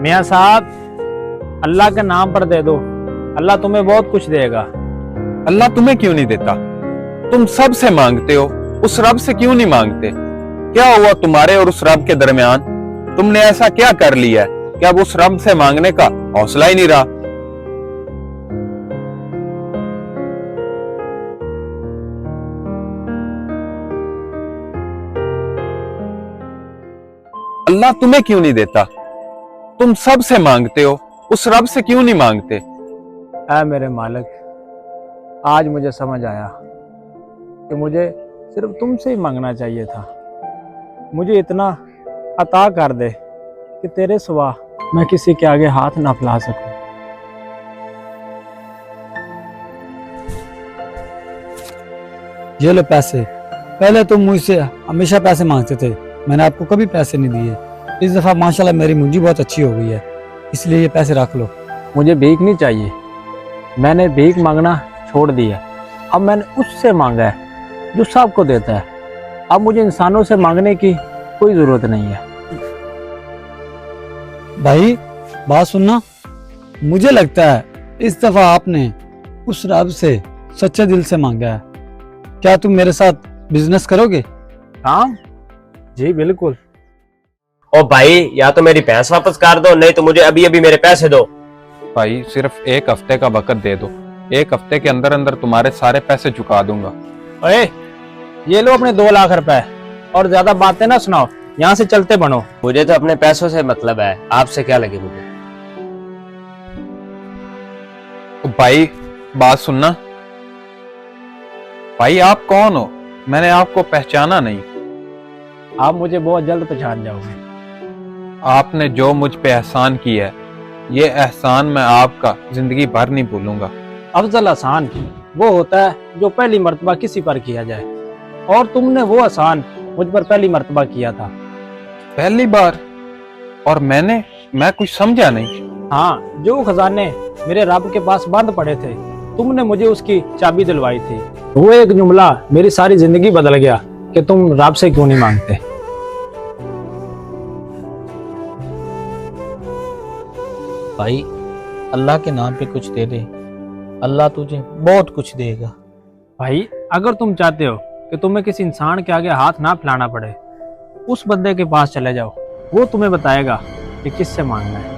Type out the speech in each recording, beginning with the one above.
मियाँ साहब, अल्लाह के नाम पर दे दो, अल्लाह तुम्हें बहुत कुछ देगा। अल्लाह तुम्हें क्यों नहीं देता? तुम सब से मांगते हो, उस रब से क्यों नहीं मांगते? क्या हुआ तुम्हारे और उस रब के दरमियान? तुमने ऐसा क्या कर लिया है कि अब उस रब से मांगने का हौसला ही नहीं रहा? अल्लाह तुम्हें क्यों नहीं देता? तुम सब से मांगते हो, उस रब से क्यों नहीं मांगते? ऐ मेरे मालिक, आज मुझे समझ आया कि मुझे सिर्फ तुमसे ही मांगना चाहिए था। मुझे इतना अता कर दे कि तेरे सिवा मैं किसी के आगे हाथ ना फैला सकूं। ये लो पैसे। पहले तुम मुझसे हमेशा पैसे मांगते थे, मैंने आपको कभी पैसे नहीं दिए। इस दफा माशाल्लाह मेरी मुंजी बहुत अच्छी हो गई है, इसलिए ये पैसे रख लो। मुझे भीख नहीं चाहिए, मैंने भीख मांगना छोड़ दिया। अब मैंने उससे मांगा है जो सबको देता है। अब मुझे इंसानों से मांगने की कोई जरूरत नहीं है। भाई बात सुनना, मुझे लगता है इस दफा आपने उस रब से सच्चे दिल से मांगा है। क्या तुम मेरे साथ बिजनेस करोगे? हाँ जी बिल्कुल। ओ भाई, या तो मेरी भैंस वापस कर दो, नहीं तो मुझे अभी अभी मेरे पैसे दो। भाई सिर्फ एक हफ्ते का वक्त दे दो, एक हफ्ते के अंदर अंदर तुम्हारे सारे पैसे चुका दूंगा। ओए, ये लो अपने 2 लाख रुपए, और ज्यादा बातें ना सुनाओ, यहाँ से चलते बनो। मुझे तो अपने पैसों से मतलब है, आपसे क्या लगे मुझे। भाई बात सुनना। भाई आप कौन हो? मैंने आपको पहचाना नहीं। आप मुझे बहुत जल्द पहचान जाओगे। आपने जो मुझ पे एहसान किया है, ये एहसान मैं आपका जिंदगी भर नहीं भूलूंगा। अफजल एहसान वो होता है जो पहली मर्तबा किसी पर किया जाए, और तुमने वो एहसान मुझ पर पहली मर्तबा किया था। पहली बार? और मैं कुछ समझा नहीं। हाँ, जो खजाने मेरे रब के पास बंद पड़े थे, तुमने मुझे उसकी चाबी दिलवाई थी। वो एक जुमला मेरी सारी जिंदगी बदल गया कि तुम रब से क्यों नहीं मांगते। भाई अल्लाह के नाम पे कुछ दे दे, अल्लाह तुझे बहुत कुछ देगा। भाई अगर तुम चाहते हो कि तुम्हें किसी इंसान के आगे हाथ ना फैलाना पड़े, उस बंदे के पास चले जाओ, वो तुम्हें बताएगा कि किससे मांगना है।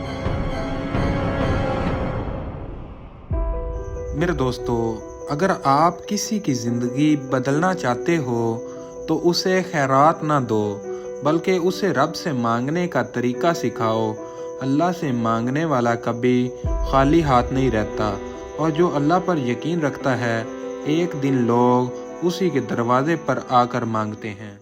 मेरे दोस्तों, अगर आप किसी की ज़िंदगी बदलना चाहते हो तो उसे खैरात ना दो, बल्कि उसे रब से मांगने का तरीका सिखाओ। अल्लाह से मांगने वाला कभी खाली हाथ नहीं रहता, और जो अल्लाह पर यकीन रखता है, एक दिन लोग उसी के दरवाजे पर आकर मांगते हैं।